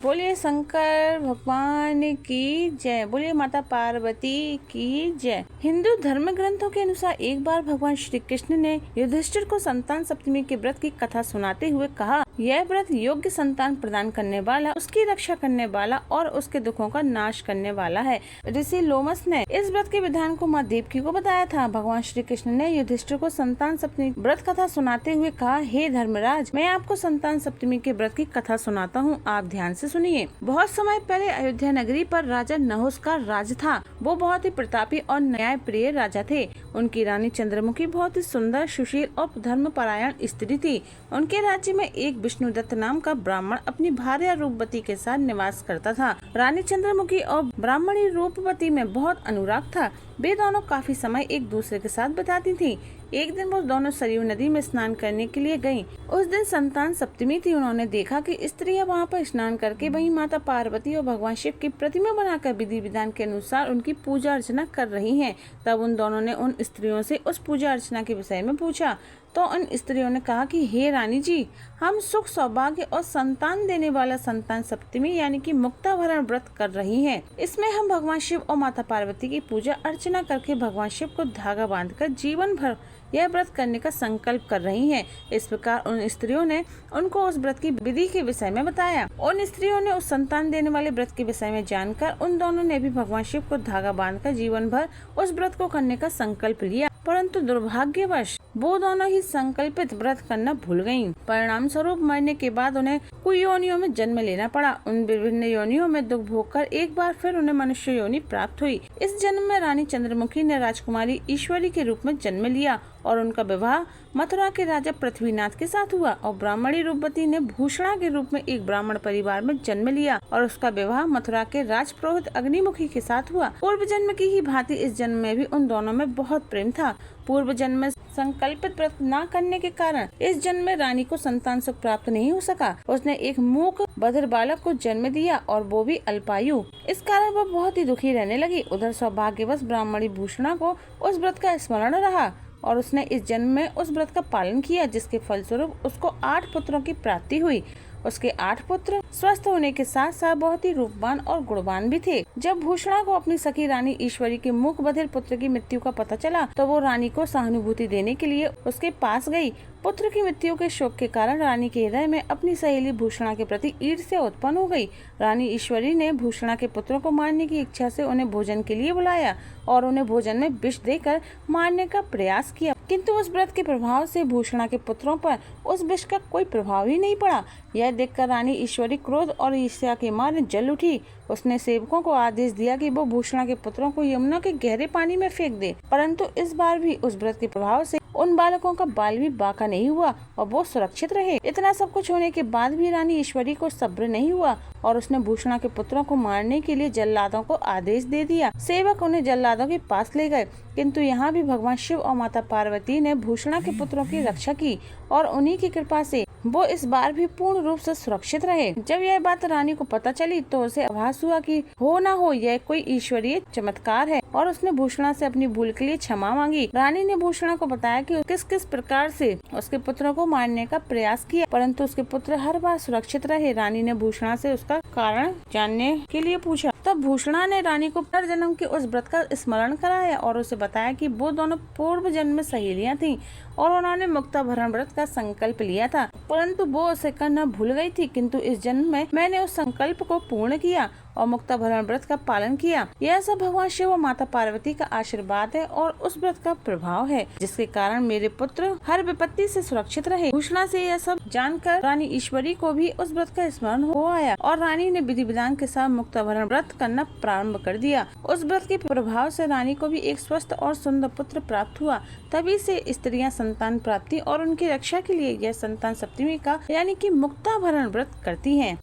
बोलिए शंकर भगवान की जय। बोलिए माता पार्वती की जय। हिंदू धर्म ग्रंथों के अनुसार एक बार भगवान श्री कृष्ण ने युधिष्ठिर को संतान सप्तमी के व्रत की कथा सुनाते हुए कहा, यह व्रत योग्य संतान प्रदान करने वाला, उसकी रक्षा करने वाला और उसके दुखों का नाश करने वाला है। ऋषि लोमस ने इस व्रत के विधान को माँ देवकी को बताया था। भगवान श्री कृष्ण ने युधिष्ठिर को संतान सप्तमी व्रत कथा सुनाते हुए कहा, हे धर्मराज, मैं आपको संतान सप्तमी के व्रत की कथा सुनाता हूँ, आप ध्यान से सुनिए। बहुत समय पहले अयोध्या नगरी पर राजा नहुस का राज था। वो बहुत ही प्रतापी और न्याय प्रिय राजा थे। उनकी रानी चंद्रमुखी बहुत ही सुंदर, सुशील और धर्मपरायण स्त्री थी। उनके राज्य में एक विष्णुदत्त नाम का ब्राह्मण अपनी भार्या रूपवती के साथ निवास करता था। रानी चंद्रमुखी और ब्राह्मणी रूपवती में बहुत अनुराग था। वे दोनों काफी समय एक दूसरे के साथ बिताती थी। एक दिन वो दोनों सरयू नदी में स्नान करने के लिए गयीं। उस दिन संतान सप्तमी थी। उन्होंने देखा कि स्त्रियां वहां पर स्नान करके वहीं माता पार्वती और भगवान शिव की प्रतिमा बनाकर विधि विधान के अनुसार उनकी पूजा अर्चना कर रही हैं। तब उन दोनों ने उन स्त्रियों से उस पूजा अर्चना के विषय में पूछा तो उन स्त्रियों ने कहा कि हे रानी जी, हम सुख, सौभाग्य और संतान देने वाला संतान सप्तमी यानी कि मुक्ताभरण व्रत कर रही हैं। इसमें हम भगवान शिव और माता पार्वती की पूजा अर्चना करके भगवान शिव को धागा बांधकर जीवन भर यह व्रत करने का संकल्प कर रही हैं। इस प्रकार उन स्त्रियों ने उनको उस व्रत की विधि के विषय में बताया। उन स्त्रियों ने उस संतान देने वाले व्रत के विषय में जानकर उन दोनों ने भी भगवान शिव को धागा बांधकर जीवन भर उस व्रत को करने का संकल्प लिया। परंतु दुर्भाग्यवश वो दोनों ही संकल्पित व्रत करना भूल गयीं। परिणाम स्वरूप मरने के बाद उन्हें कुछ योनियों में जन्म लेना पड़ा। उन विभिन्न योनियों में दुख भोगकर एक बार फिर उन्हें मनुष्य योनि प्राप्त हुई। इस जन्म में रानी चंद्रमुखी ने राजकुमारी ईश्वरी के रूप में जन्म लिया और उनका विवाह मथुरा के राजा पृथ्वीनाथ के साथ हुआ। और ब्राह्मणी रूपवती ने भूषणा के रूप में एक ब्राह्मण परिवार में जन्म लिया और उसका विवाह मथुरा के राजपुरोहित अग्निमुखी के साथ हुआ। पूर्व जन्म की ही भांति इस जन्म में भी उन दोनों में बहुत प्रेम था। पूर्व जन्म में संकल्पित व्रत न करने के कारण इस जन्म में रानी को संतान सुख प्राप्त नहीं हो सका। उसने एक मूक बधिर बालक को जन्म दिया और वो भी अल्पायु। इस कारण वो बहुत ही दुखी रहने लगी। उधर सौभाग्यवश ब्राह्मणी भूषणा को उस व्रत का स्मरण रहा और उसने इस जन्म में उस व्रत का पालन किया, जिसके फलस्वरूप उसको 8 पुत्रों की प्राप्ति हुई। उसके 8 पुत्र स्वस्थ होने के साथ साथ बहुत ही रूपवान और गुणवान भी थे। जब भूषणा को अपनी सखी रानी ईश्वरी के मूक बधिर पुत्र की मृत्यु का पता चला तो वो रानी को सहानुभूति देने के लिए उसके पास गई। पुत्र की मृत्यु के शोक के कारण रानी के हृदय में अपनी सहेली भूषणा के प्रति ईर्ष्या उत्पन्न हो गई। रानी ईश्वरी ने भूषणा के पुत्रों को मारने की इच्छा से उन्हें भोजन के लिए बुलाया और उन्हें भोजन में विष देकर मारने का प्रयास किया। किंतु उस व्रत के प्रभाव से भूषणा के पुत्रों पर उस विष का कोई प्रभाव ही नहीं पड़ा। यह देखकर रानी ईश्वरी क्रोध और ईर्ष्या के मारे जल उठी। उसने सेवकों को आदेश दिया कि वो भूषणा के पुत्रों को यमुना के गहरे पानी में फेंक दे। परंतु इस बार भी उस व्रत के प्रभाव से उन बालकों का बाल भी बाका नहीं हुआ और वो सुरक्षित रहे। इतना सब कुछ होने के बाद भी रानी ईश्वरी को सब्र नहीं हुआ और उसने भूषणा के पुत्रों को मारने के लिए जल्लादों को आदेश दे दिया। सेवक उन्हें जल्लादों के पास ले गए, किंतु यहाँ भी भगवान शिव और माता पार्वती ने भूषणा के पुत्रों की रक्षा की और उन्हीं की कृपा से वो इस बार भी पूर्ण रूप से सुरक्षित रहे। जब यह बात रानी को पता चली तो उसे आभास हुआ कि हो न हो यह कोई ईश्वरीय चमत्कार है और उसने भूषणा से अपनी भूल के लिए क्षमा मांगी। रानी ने भूषणा को बताया कि किस किस प्रकार से उसके पुत्रों को मारने का प्रयास किया, परंतु उसके पुत्र हर बार सुरक्षित रहे। रानी ने भूषणा से उसका कारण जानने के लिए पूछा। तब भूषणा ने रानी को पुनर्जन्म के उस व्रत का स्मरण कराया और उसे बताया कि वो दोनों पूर्व जन्म में सहेलियां थीं और उन्होंने मुक्ताभरण व्रत का संकल्प लिया था, परंतु वो उसे करना भूल गई थी। किंतु इस जन्म में मैंने उस संकल्प को पूर्ण किया और मुक्ताभरण व्रत का पालन किया। यह सब भगवान शिव और माता पार्वती का आशीर्वाद है और उस व्रत का प्रभाव है, जिसके कारण मेरे पुत्र हर विपत्ति से सुरक्षित रहे। भूषणा से यह सब जानकर रानी ईश्वरी को भी उस व्रत का स्मरण हो आया और रानी ने विधि विधान के साथ मुक्ताभरण व्रत करना प्रारंभ कर दिया। उस व्रत के प्रभाव से रानी को भी एक स्वस्थ और सुंदर पुत्र प्राप्त हुआ। तभी से स्त्रियां संतान प्राप्ति और उनकी रक्षा के लिए यह संतान सप्तमी का यानी कि मुक्ताभरण व्रत करती हैं।